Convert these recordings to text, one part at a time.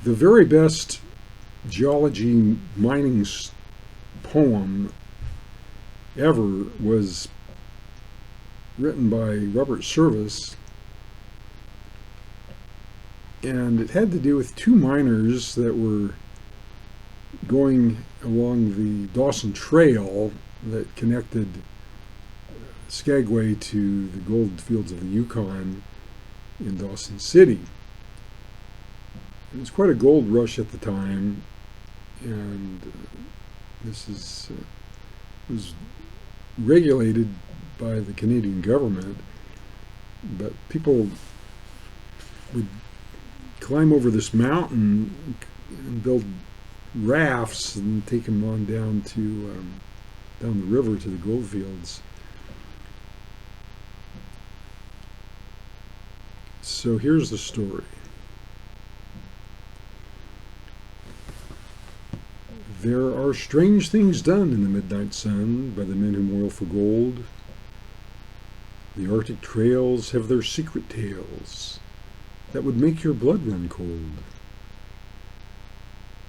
The very best geology mining poem ever was written by Robert Service, and it had to do with two miners that were going along the Dawson Trail that connected Skagway to the gold fields of the Yukon in Dawson City. It was quite a gold rush at the time, and this was regulated by the Canadian government, but people would climb over this mountain and build rafts and take them on down the river to the gold fields. So here's the story. There are strange things done in the midnight sun by the men who moil for gold. The Arctic trails have their secret tales that would make your blood run cold.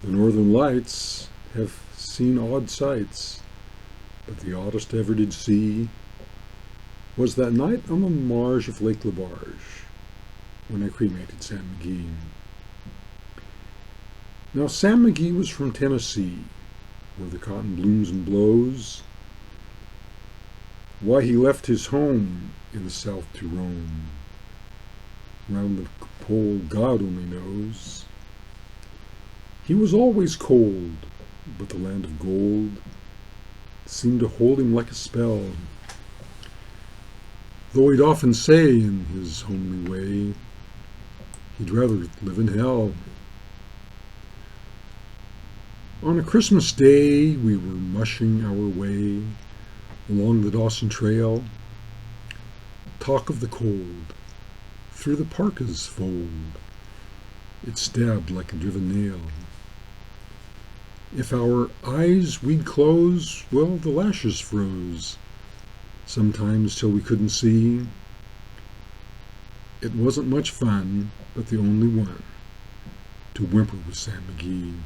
The northern lights have seen odd sights, but the oddest I ever did see was that night on the marge of Lake Labarge when I cremated Sam McGee. Now, Sam McGee was from Tennessee, where the cotton blooms and blows. Why he left his home in the south to roam round the pole, God only knows. He was always cold, but the land of gold seemed to hold him like a spell. Though he'd often say in his homely way, he'd rather live in hell. On a Christmas day, we were mushing our way along the Dawson Trail. Talk of the cold through the parka's fold. It stabbed like a driven nail. If our eyes we'd close, well, the lashes froze, sometimes till we couldn't see. It wasn't much fun, but the only one to whimper with Sam McGee.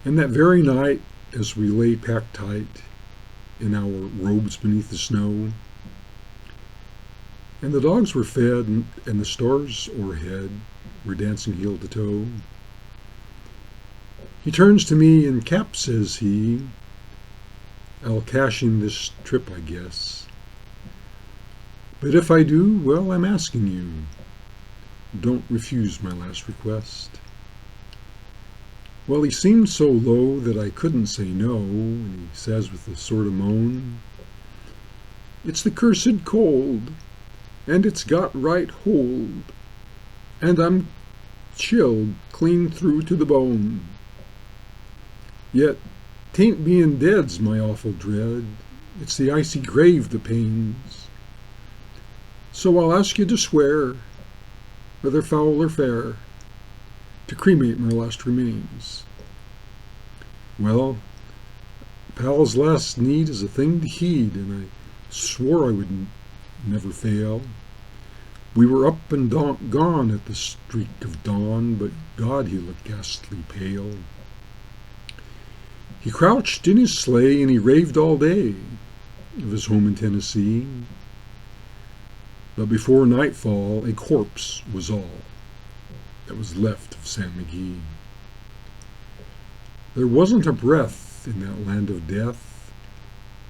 And that very night, as we lay packed tight in our robes beneath the snow, and the dogs were fed and the stars o'erhead were dancing heel to toe, he turns to me and, "Cap," says he, "I'll cash in this trip, I guess. But if I do, well, I'm asking you, don't refuse my last request." Well, he seemed so low that I couldn't say no, and he says with a sort of moan, "It's the cursed cold, and it's got right hold, and I'm chilled clean through to the bone. Yet 'tain't being dead's my awful dread, it's the icy grave that pains. So I'll ask you to swear, whether foul or fair, to cremate my last remains." Well, pal's last need is a thing to heed, and I swore I would never fail. We were up and gone at the streak of dawn, but God, he looked ghastly pale. He crouched in his sleigh and he raved all day of his home in Tennessee. But before nightfall, a corpse was all that was left of Sam McGee. There wasn't a breath in that land of death,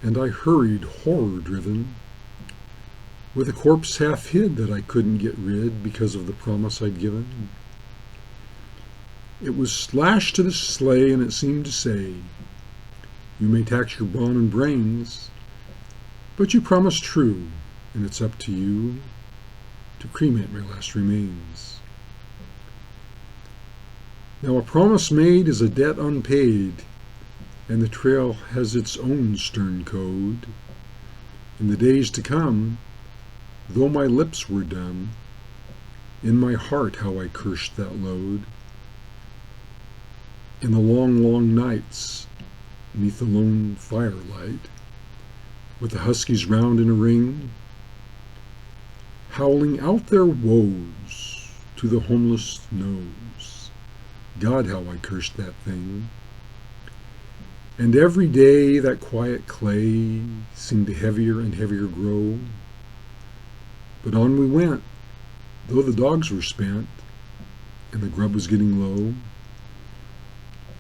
and I hurried, horror-driven, with a corpse half hid that I couldn't get rid because of the promise I'd given. It was lashed to the sleigh, and it seemed to say, "You may tax your brawn and brains, but you promised true, and it's up to you to cremate my last remains." Now, a promise made is a debt unpaid, and the trail has its own stern code. In the days to come, though my lips were dumb, in my heart how I cursed that load. In the long, long nights, 'neath the lone firelight, with the huskies round in a ring, howling out their woes to the homeless nose. God, how I cursed that thing. And every day that quiet clay seemed to heavier and heavier grow. But on we went, though the dogs were spent, and the grub was getting low.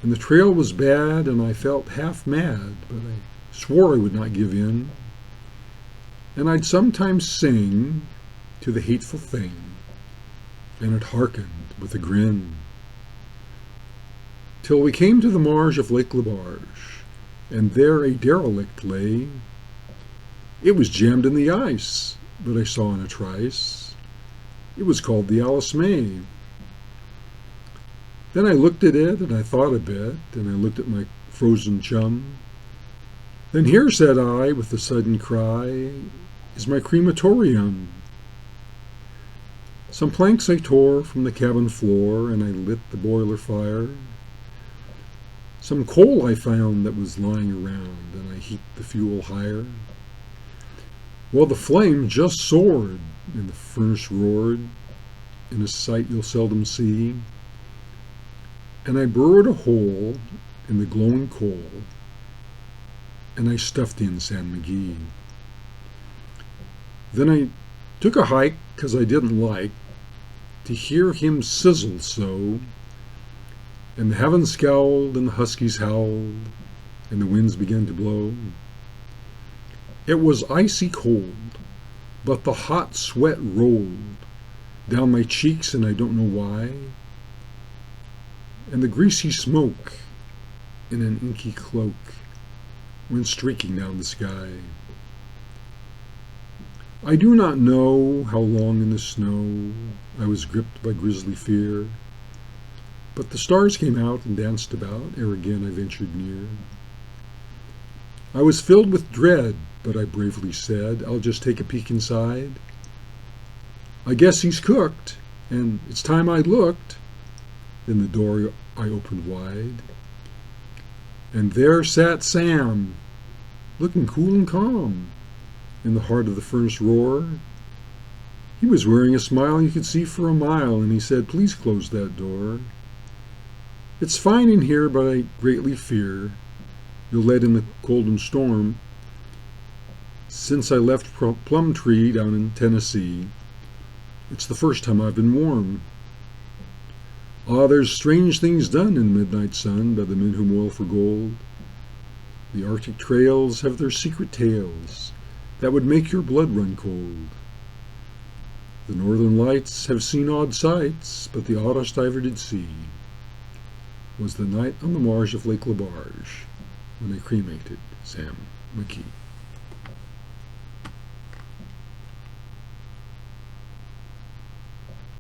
And the trail was bad, and I felt half mad, but I swore I would not give in. And I'd sometimes sing to the hateful thing, and it hearkened with a grin. Till we came to the marge of Lake Labarge, and there a derelict lay. It was jammed in the ice, but I saw in a trice. It was called the Alice May. Then I looked at it, and I thought a bit, and I looked at my frozen chum. Then here, said I, with a sudden cry, is my crematorium. Some planks I tore from the cabin floor, and I lit the boiler fire. Some coal I found that was lying around, and I heaped the fuel higher. Well, the flame just soared, and the furnace roared, in a sight you'll seldom see. And I burrowed a hole in the glowing coal, and I stuffed in Sam McGee. Then I took a hike, 'cause I didn't like to hear him sizzle so, and the heavens scowled, and the huskies howled, and the winds began to blow. It was icy cold, but the hot sweat rolled down my cheeks, and I don't know why. And the greasy smoke in an inky cloak went streaking down the sky. I do not know how long in the snow I was gripped by grisly fear, but the stars came out and danced about ere again I ventured near. I was filled with dread, but I bravely said, I'll just take a peek inside. I guess he's cooked, and it's time I looked. Then the door I opened wide, and there sat Sam, looking cool and calm, in the heart of the furnace roar. He was wearing a smile you could see for a mile, and he said, please close that door. It's fine in here, but I greatly fear you'll let in the cold and storm. Since I left Plum Tree down in Tennessee, it's the first time I've been warm. Ah, there's strange things done in the midnight sun by the men who moil for gold. The Arctic trails have their secret tales that would make your blood run cold. The northern lights have seen odd sights, but the oddest I ever did see was the night on the marge of Lake Labarge when I cremated Sam McGee.